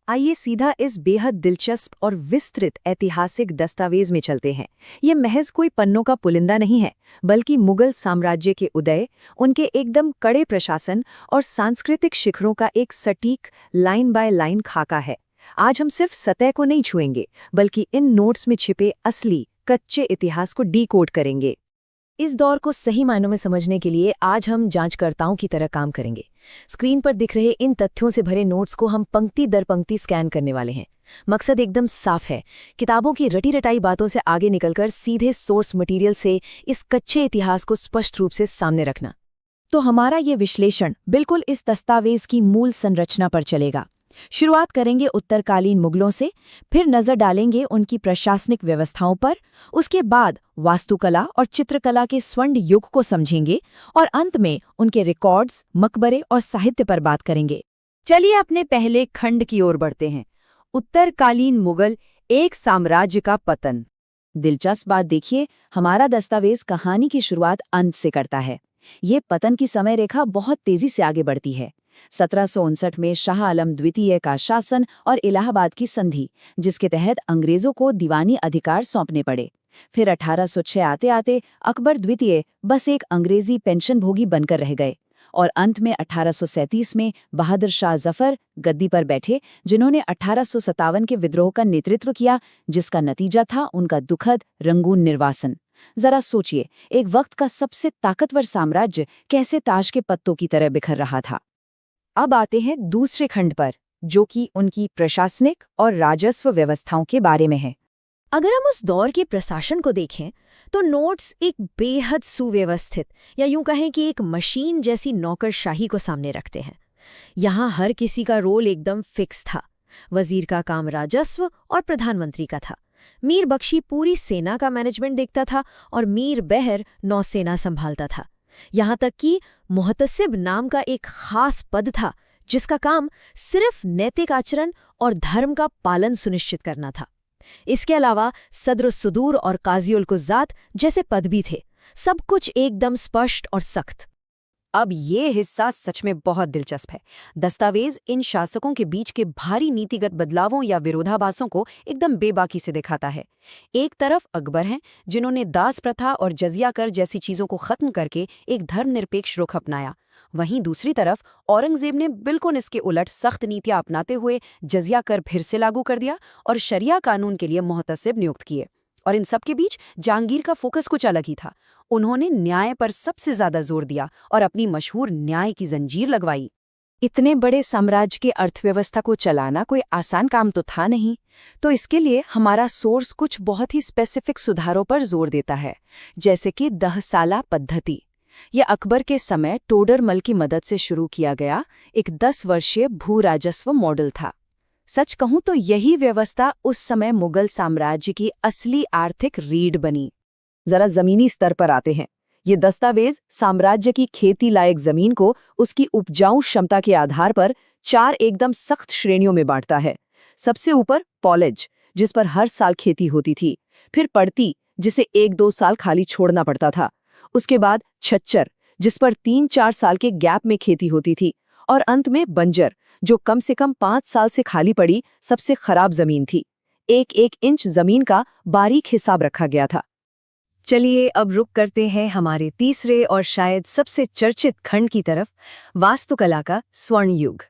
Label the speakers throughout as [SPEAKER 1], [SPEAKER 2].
[SPEAKER 1] आइए सीधा इस बेहद दिलचस्प और विस्तृत ऐतिहासिक दस्तावेज में चलते हैं। ये महज कोई पन्नों का पुलिंदा नहीं है, बल्कि मुगल साम्राज्य के उदय, उनके एकदम कड़े प्रशासन और सांस्कृतिक शिखरों का एक सटीक लाइन बाय लाइन खाका है। आज हम सिर्फ सतह को नहीं छुएंगे, बल्कि इन नोट्स में छिपे असली कच्चे इतिहास को डीकोड करेंगे। इस दौर को सही मायनों में समझने के लिए आज हम जांचकर्ताओं की तरह काम करेंगे। स्क्रीन पर दिख रहे इन तथ्यों से भरे नोट्स को हम पंक्ति दर पंक्ति स्कैन करने वाले हैं। मकसद एकदम साफ है, किताबों की रटी रटाई बातों से आगे निकलकर सीधे सोर्स मटेरियल से इस कच्चे इतिहास को स्पष्ट रूप से सामने रखना। तो हमारा ये विश्लेषण बिल्कुल इस दस्तावेज की मूल संरचना पर चलेगा। शुरुआत करेंगे उत्तरकालीन मुगलों से, फिर नजर डालेंगे उनकी प्रशासनिक व्यवस्थाओं पर, उसके बाद वास्तुकला और चित्रकला के स्वर्ण युग को समझेंगे और अंत में उनके रिकॉर्ड्स, मकबरे और साहित्य पर बात करेंगे। चलिए अपने पहले खंड की ओर बढ़ते हैं। उत्तरकालीन मुगल, एक साम्राज्य का पतन। दिलचस्प बात देखिए, हमारा दस्तावेज कहानी की शुरुआत अंत से करता है। ये पतन की समय रेखा बहुत तेजी से आगे बढ़ती है। 1759 में शाह आलम द्वितीय का शासन और इलाहाबाद की संधि, जिसके तहत अंग्रेजों को दीवानी अधिकार सौंपने पड़े। फिर 1806 आते आते अकबर द्वितीय बस एक अंग्रेजी पेंशन भोगी बनकर रह गए और अंत में 1837 में बहादुर शाह जफर गद्दी पर बैठे, जिन्होंने 1857 के विद्रोह का नेतृत्व किया, जिसका नतीजा था उनका दुखद रंगून निर्वासन। जरा सोचिए, एक वक्त का सबसे ताकतवर साम्राज्य कैसे ताश के पत्तों की तरह बिखर रहा था। अब आते हैं दूसरे खंड पर, जो कि उनकी प्रशासनिक और राजस्व व्यवस्थाओं के बारे में है। अगर हम उस दौर के प्रशासन को देखें तो नोट्स एक बेहद सुव्यवस्थित, या यूं कहें कि एक मशीन जैसी नौकरशाही को सामने रखते हैं। यहाँ हर किसी का रोल एकदम फिक्स था। वजीर का काम राजस्व और प्रधानमंत्री का था। मीर बख्शी पूरी सेना का मैनेजमेंट देखता था और मीर बहर नौसेना संभालता था। यहाँ तक कि मुहतसिब नाम का एक खास पद था, जिसका काम सिर्फ नैतिक आचरण और धर्म का पालन सुनिश्चित करना था। इसके अलावा सदर सुदूर और काज़ी उल कुज़्ज़ात जैसे पद भी थे। सब कुछ एकदम स्पष्ट और सख्त। अब ये हिस्सा सच में बहुत दिलचस्प है। दस्तावेज इन शासकों के बीच के भारी नीतिगत बदलावों या विरोधाभासों को एकदम बेबाकी से दिखाता है। एक तरफ अकबर हैं, जिन्होंने दास प्रथा और जजिया कर जैसी चीज़ों को खत्म करके एक धर्मनिरपेक्ष रुख अपनाया। वहीं दूसरी तरफ औरंगजेब ने बिल्कुल इसके उलट सख्त नीतियां अपनाते हुए जजिया कर फिर से लागू कर दिया और शरिया कानून के लिए मुहतसिब नियुक्त किए। और इन सब के बीच जहांगीर का फोकस कुछ अलग ही था। उन्होंने न्याय पर सबसे ज्यादा जोर दिया और अपनी मशहूर न्याय की जंजीर लगवाई। इतने बड़े साम्राज्य की अर्थव्यवस्था को चलाना कोई आसान काम तो था नहीं, तो इसके लिए हमारा सोर्स कुछ बहुत ही स्पेसिफिक सुधारों पर जोर देता है, जैसे कि 10 साला पद्धति। यह अकबर के समय टोडरमल की मदद से शुरू किया गया एक 10 वर्षीय भू राजस्व मॉडल था। सच कहूं तो यही व्यवस्था उस समय मुगल साम्राज्य की असली आर्थिक रीढ़ बनी। जरा जमीनी स्तर पर आते हैं। ये दस्तावेज साम्राज्य की खेती लायक जमीन को उसकी उपजाऊ क्षमता के आधार पर 4 एकदम सख्त श्रेणियों में बांटता है। सबसे ऊपर पॉलेज, जिस पर हर साल खेती होती थी। फिर पड़ती, जिसे 1-2 साल खाली छोड़ना पड़ता था। उसके बाद छच्चर, जिस पर 3-4 साल के गैप में खेती होती थी। और अंत में बंजर, जो कम से कम 5 साल से खाली पड़ी सबसे खराब जमीन थी। 1-1 इंच जमीन का बारीक हिसाब रखा गया था। चलिए अब रुक करते हैं हमारे तीसरे और शायद सबसे चर्चित खंड की तरफ, वास्तुकला का स्वर्ण युग।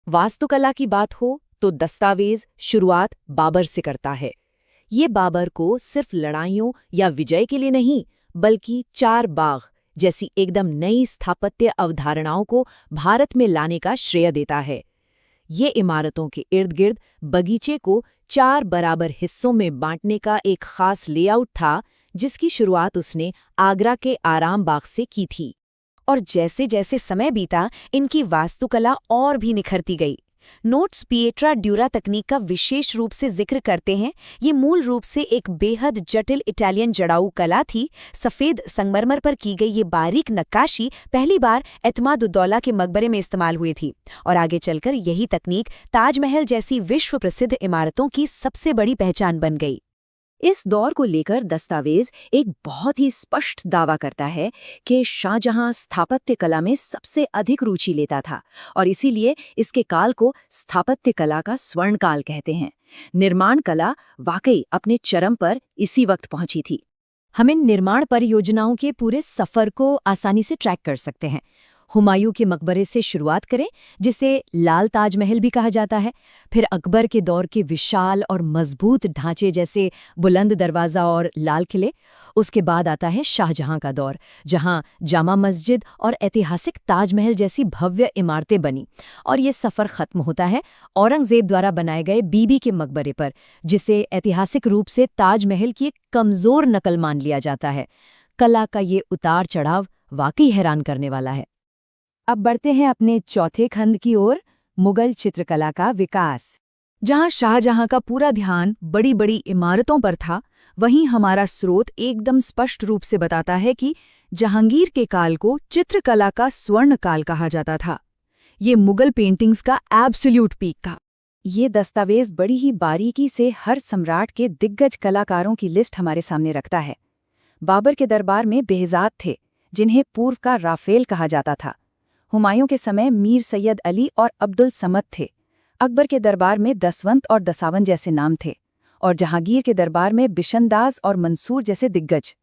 [SPEAKER 1] वास्तुकला की बात हो तो दस्तावेज शुरुआत बाबर से करता है। ये बाबर को सिर्फ लड़ाइयों या विजय के लिए नहीं, बल्कि 4 बाग जैसी एकदम नई स्थापत्य अवधारणाओं को भारत में लाने का श्रेय देता है। ये इमारतों के इर्द गिर्द बगीचे को 4 बराबर हिस्सों में बांटने का एक खास लेआउट था, जिसकी शुरुआत उसने आगरा के आराम बाग से की थी। और जैसे जैसे समय बीता, इनकी वास्तुकला और भी निखरती गई। नोट्स पिएट्रा ड्यूरा तकनीक का विशेष रूप से जिक्र करते हैं। ये मूल रूप से एक बेहद जटिल इटालियन जड़ाऊ कला थी। सफ़ेद संगमरमर पर की गई ये बारीक नक्काशी पहली बार एतमाद-उद-दौला के मकबरे में इस्तेमाल हुई थी और आगे चलकर यही तकनीक ताजमहल जैसी विश्व प्रसिद्ध इमारतों की सबसे बड़ी पहचान बन गई। इस दौर को लेकर दस्तावेज एक बहुत ही स्पष्ट दावा करता है कि शाहजहां स्थापत्य कला में सबसे अधिक रुचि लेता था और इसीलिए इसके काल को स्थापत्य कला का स्वर्ण काल कहते हैं। निर्माण कला वाकई अपने चरम पर इसी वक्त पहुंची थी। हम इन निर्माण परियोजनाओं के पूरे सफर को आसानी से ट्रैक कर सकते हैं। हुमायूं के मकबरे से शुरुआत करें, जिसे लाल ताजमहल भी कहा जाता है, फिर अकबर के दौर के विशाल और मजबूत ढांचे जैसे बुलंद दरवाज़ा और लाल किले। उसके बाद आता है शाहजहां का दौर, जहां जामा मस्जिद और ऐतिहासिक ताजमहल जैसी भव्य इमारतें बनी। और ये सफ़र ख़त्म होता है औरंगज़ेब द्वारा बनाए गए बीबी के मकबरे पर, जिसे ऐतिहासिक रूप से ताजमहल की एक कमज़ोर नकल मान लिया जाता है। कला का ये उतार चढ़ाव वाकई हैरान करने वाला है। अब बढ़ते हैं अपने चौथे खंड की ओर, मुगल चित्रकला का विकास। जहां शाहजहां का पूरा ध्यान बड़ी बड़ी इमारतों पर था, वहीं हमारा स्रोत एकदम स्पष्ट रूप से बताता है कि जहांगीर के काल को चित्रकला का स्वर्ण काल कहा जाता था। ये मुगल पेंटिंग्स का एब्सोल्यूट पीक था। ये दस्तावेज बड़ी ही बारीकी से हर सम्राट के दिग्गज कलाकारों की लिस्ट हमारे सामने रखता है। बाबर के दरबार में बेहजाद थे, जिन्हें पूर्व का राफेल कहा जाता था। हुमायूं के समय मीर सैयद अली और अब्दुल समद थे। अकबर के दरबार में दसवंत और दसावन जैसे नाम थे, और जहांगीर के दरबार में बिशनदाज और मंसूर जैसे दिग्गज।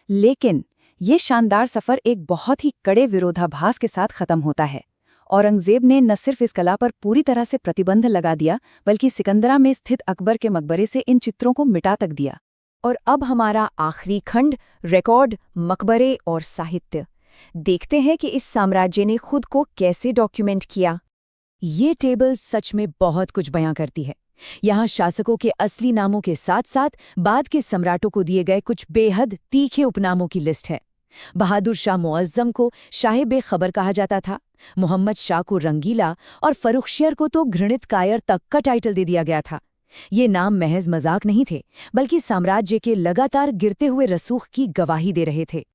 [SPEAKER 1] लेकिन ये शानदार सफ़र एक बहुत ही कड़े विरोधाभास के साथ ख़त्म होता है। औरंगज़ेब ने न सिर्फ इस कला पर पूरी तरह से प्रतिबंध लगा दिया, बल्कि सिकंदरा में स्थित अकबर के मकबरे से इन चित्रों को मिटा तक दिया। और अब हमारा आखिरी खंड, रिकॉर्ड, मकबरे और साहित्य। देखते हैं कि इस साम्राज्य ने खुद को कैसे डॉक्यूमेंट किया। ये टेबल सच में बहुत कुछ बयां करती है। यहाँ शासकों के असली नामों के साथ साथ बाद के सम्राटों को दिए गए कुछ बेहद तीखे उपनामों की लिस्ट है। बहादुर शाह मुअज्जम को शाह बेखबर कहा जाता था, मोहम्मद शाह को रंगीला और फर्रुखशियर को तो घृणित कायर तक का टाइटल दे दिया गया था। ये नाम महज मजाक नहीं थे, बल्कि साम्राज्य के लगातार गिरते हुए रसूख की गवाही दे रहे थे।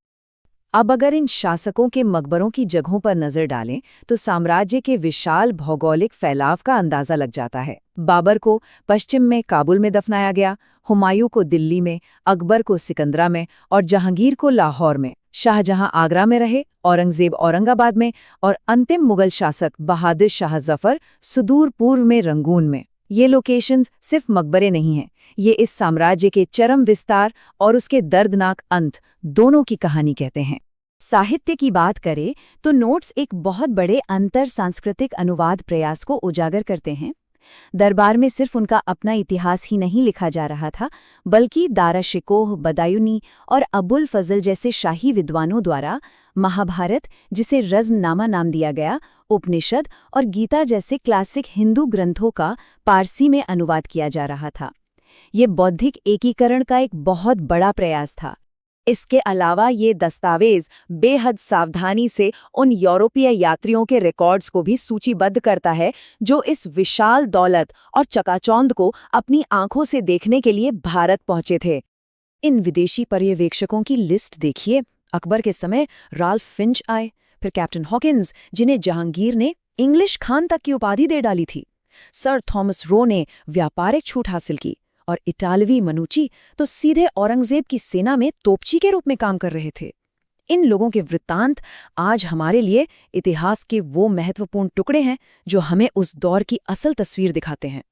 [SPEAKER 1] अब अगर इन शासकों के मकबरों की जगहों पर नजर डालें तो साम्राज्य के विशाल भौगोलिक फैलाव का अंदाजा लग जाता है। बाबर को पश्चिम में काबुल में दफनाया गया, हुमायूं को दिल्ली में, अकबर को सिकंदरा में और जहांगीर को लाहौर में। शाहजहां आगरा में रहे, औरंगजेब औरंगाबाद में और अंतिम मुगल शासक बहादुर शाह जफर सुदूर पूर्व में रंगून में। ये लोकेशंस सिर्फ मकबरे नहीं हैं, ये इस साम्राज्य के चरम विस्तार और उसके दर्दनाक अंत दोनों की कहानी कहते हैं। साहित्य की बात करें तो नोट्स एक बहुत बड़े अंतर सांस्कृतिक अनुवाद प्रयास को उजागर करते हैं। दरबार में सिर्फ उनका अपना इतिहास ही नहीं लिखा जा रहा था, बल्कि दाराशिकोह, बदायूनी और अबुल फजल जैसे शाही विद्वानों द्वारा महाभारत, जिसे रज़्मनामा नाम दिया गया, उपनिषद और गीता जैसे क्लासिक हिंदू ग्रंथों का पारसी में अनुवाद किया जा रहा था। ये बौद्धिक एकीकरण का एक बहुत बड़ा प्रयास था। इसके अलावा ये दस्तावेज बेहद सावधानी से उन यूरोपीय यात्रियों के रिकॉर्ड्स को भी सूचीबद्ध करता है जो इस विशाल दौलत और चकाचौंध को अपनी आंखों से देखने के लिए भारत पहुंचे थे। इन विदेशी पर्यवेक्षकों की लिस्ट देखिए। अकबर के समय राल्फ फिंच आए, फिर कैप्टन हॉकिंस, जिन्हें जहांगीर ने इंग्लिश खान तक की उपाधि दे डाली थी। सर थॉमस रो ने व्यापारिक छूट हासिल की, और इटालवी मनुची तो सीधे औरंगजेब की सेना में तोपची के रूप में काम कर रहे थे। इन लोगों के वृत्तांत आज हमारे लिए इतिहास के वो महत्वपूर्ण टुकड़े हैं जो हमें उस दौर की असल तस्वीर दिखाते हैं।